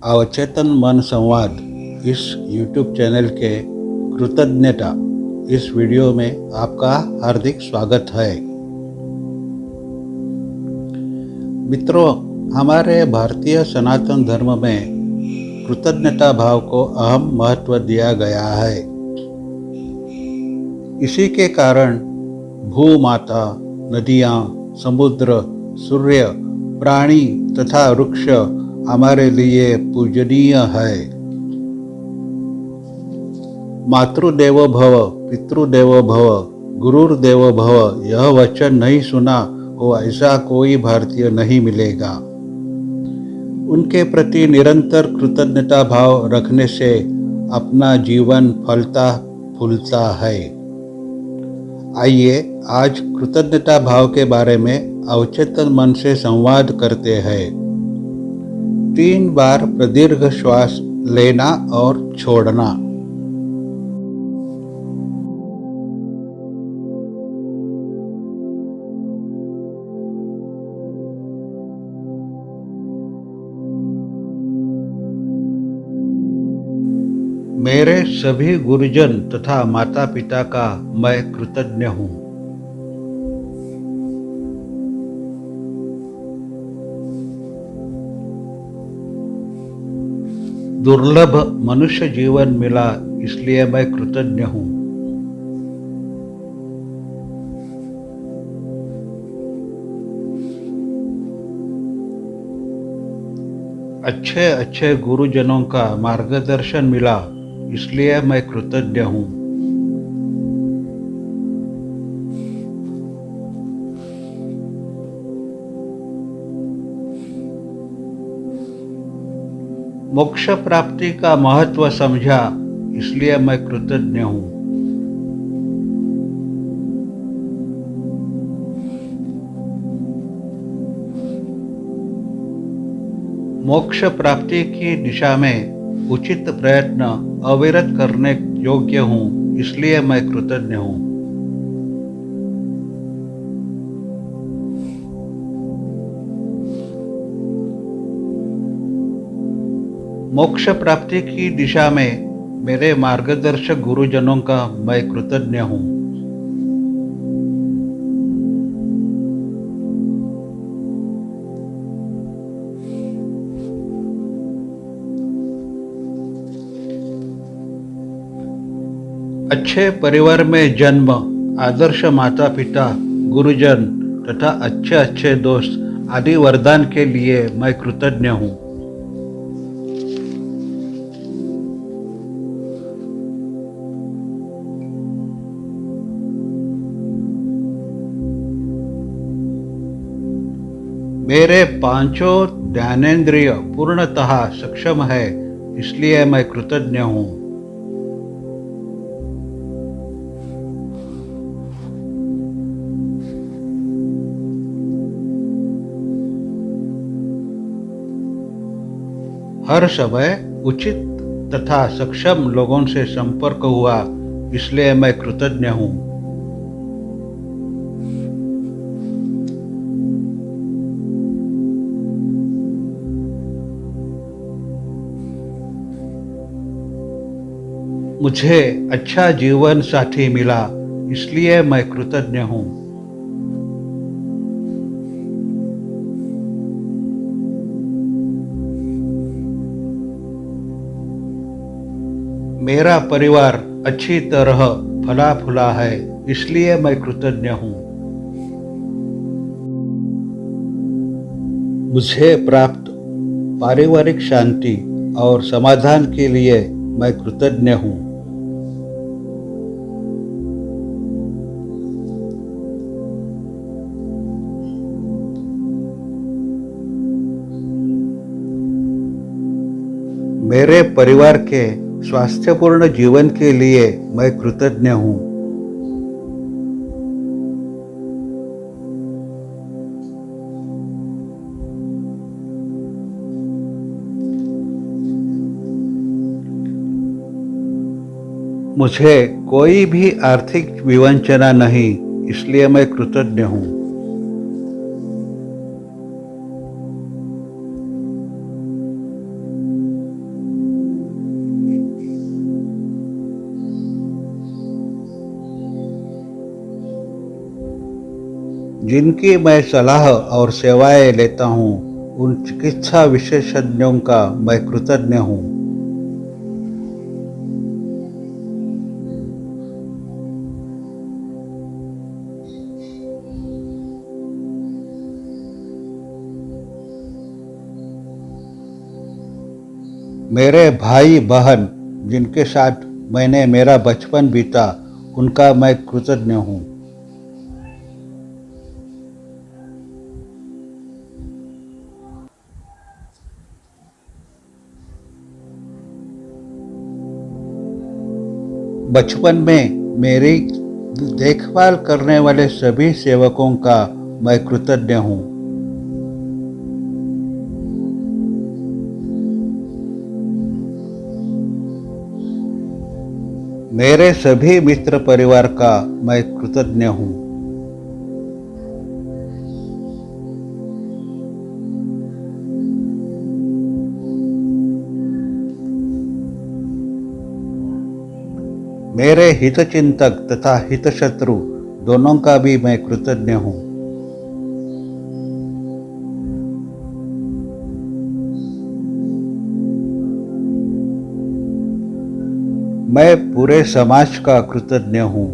अवचेतन मन संवाद इस YouTube चैनल के कृतज्ञता इस वीडियो में आपका हार्दिक स्वागत है। मित्रों, हमारे भारतीय सनातन धर्म में कृतज्ञता भाव को अहम महत्व दिया गया है। इसी के कारण भूमाता, नदियाँ, समुद्र, सूर्य, प्राणी तथा वृक्ष हमारे लिए पूजनीय है। मातृदेवो भव, पितृदेवो भव, गुरुर्देवो भव, यह वचन नहीं सुना हो ऐसा कोई भारतीय नहीं मिलेगा। उनके प्रति निरंतर कृतज्ञता भाव रखने से अपना जीवन फलता फूलता है। आइए आज कृतज्ञता भाव के बारे में अवचेतन मन से संवाद करते हैं। 3 बार प्रदीर्घ श्वास लेना और छोड़ना। मेरे सभी गुरुजन तथा माता पिता का मैं कृतज्ञ हूँ। दुर्लभ मनुष्य जीवन मिला इसलिए मैं कृतज्ञ हूँ। अच्छे अच्छे गुरुजनों का मार्गदर्शन मिला इसलिए मैं कृतज्ञ हूँ। मोक्ष प्राप्ति का महत्व समझा इसलिए मैं कृतज्ञ हूँ। मोक्ष प्राप्ति की दिशा में उचित प्रयत्न अविरत करने योग्य हूँ इसलिए मैं कृतज्ञ हूँ। मोक्ष प्राप्ति की दिशा में मेरे मार्गदर्शक गुरुजनों का मैं कृतज्ञ हूँ। अच्छे परिवार में जन्म, आदर्श माता पिता, गुरुजन तथा अच्छे अच्छे दोस्त आदि वरदान के लिए मैं कृतज्ञ हूँ। मेरे पांचों ज्ञानेंद्रिय पूर्णतः सक्षम है इसलिए मैं कृतज्ञ हूँ। हर समय उचित तथा सक्षम लोगों से संपर्क हुआ इसलिए मैं कृतज्ञ हूँ। मुझे अच्छा जीवन साथी मिला इसलिए मैं कृतज्ञ हूँ। मेरा परिवार अच्छी तरह फला फूला है इसलिए मैं कृतज्ञ हूँ। मुझे प्राप्त पारिवारिक शांति और समाधान के लिए मैं कृतज्ञ हूँ। मेरे परिवार के स्वास्थ्यपूर्ण जीवन के लिए मैं कृतज्ञ हूँ। मुझे कोई भी आर्थिक विवंचना नहीं इसलिए मैं कृतज्ञ हूँ। जिनकी मैं सलाह और सेवाएं लेता हूँ, उन चिकित्सा विशेषज्ञों का मैं कृतज्ञ हूँ। मेरे भाई बहन जिनके साथ मैंने मेरा बचपन बीता, उनका मैं कृतज्ञ हूँ। बचपन में मेरी देखभाल करने वाले सभी सेवकों का मैं कृतज्ञ हूँ। मेरे सभी मित्र परिवार का मैं कृतज्ञ हूँ। मेरे हितचिंतक तथा हितशत्रु दोनों का भी मैं कृतज्ञ हूँ। मैं पूरे समाज का कृतज्ञ हूँ।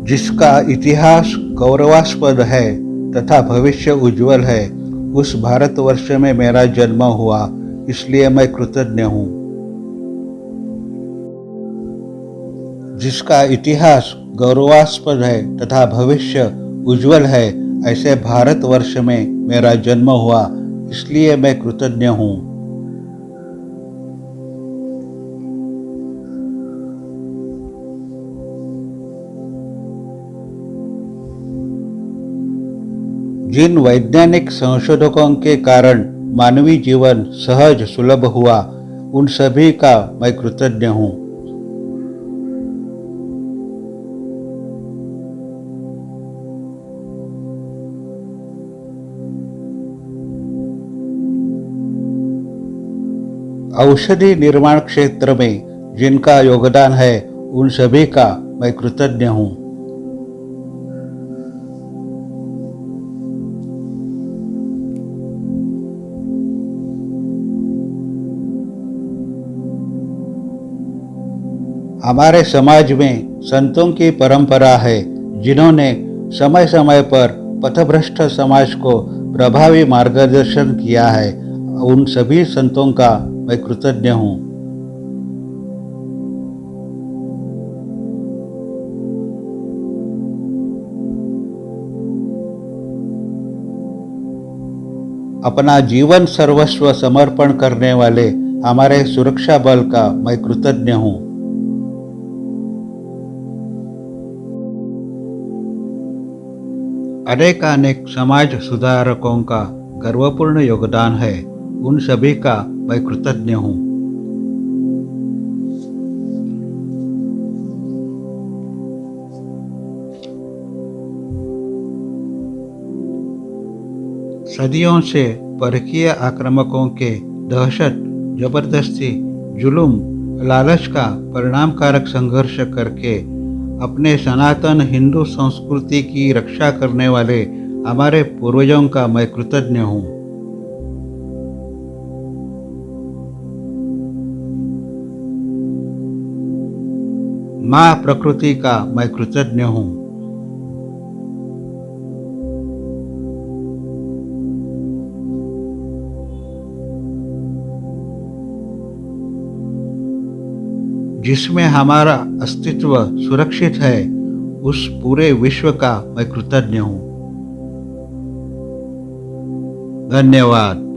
जिसका इतिहास गौरवास्पद है तथा भविष्य उज्जवल है, उस भारतवर्ष में मेरा जन्म हुआ, इसलिए मैं कृतज्ञ हूँ। जिसका इतिहास गौरवास्पद है तथा भविष्य उज्जवल है, ऐसे भारतवर्ष में मेरा जन्म हुआ, इसलिए मैं कृतज्ञ हूँ। जिन वैज्ञानिक संशोधकों के कारण मानवीय जीवन सहज सुलभ हुआ, उन सभी का मैं कृतज्ञ हूँ। औषधि निर्माण क्षेत्र में जिनका योगदान है, उन सभी का मैं कृतज्ञ हूँ। हमारे समाज में संतों की परंपरा है, जिन्होंने समय समय पर पथभ्रष्ट समाज को प्रभावी मार्गदर्शन किया है। उन सभी संतों का मैं कृतज्ञ हूँ। अपना जीवन सर्वस्व समर्पण करने वाले हमारे सुरक्षा बल का मैं कृतज्ञ हूँ। अनेकानेक समाज सुधारकों का गर्वपूर्ण योगदान है, उन सभी का मैं कृतज्ञ हूँ। सदियों से परकीय आक्रामकों के दहशत, जबरदस्ती, जुल्म, लालच का परिणामकारक संघर्ष करके अपने सनातन हिंदू संस्कृति की रक्षा करने वाले हमारे पूर्वजों का मैं कृतज्ञ हूँ। माँ प्रकृति का मैं कृतज्ञ हूँ। जिसमें हमारा अस्तित्व सुरक्षित है, उस पूरे विश्व का मैं कृतज्ञ हूँ। धन्यवाद।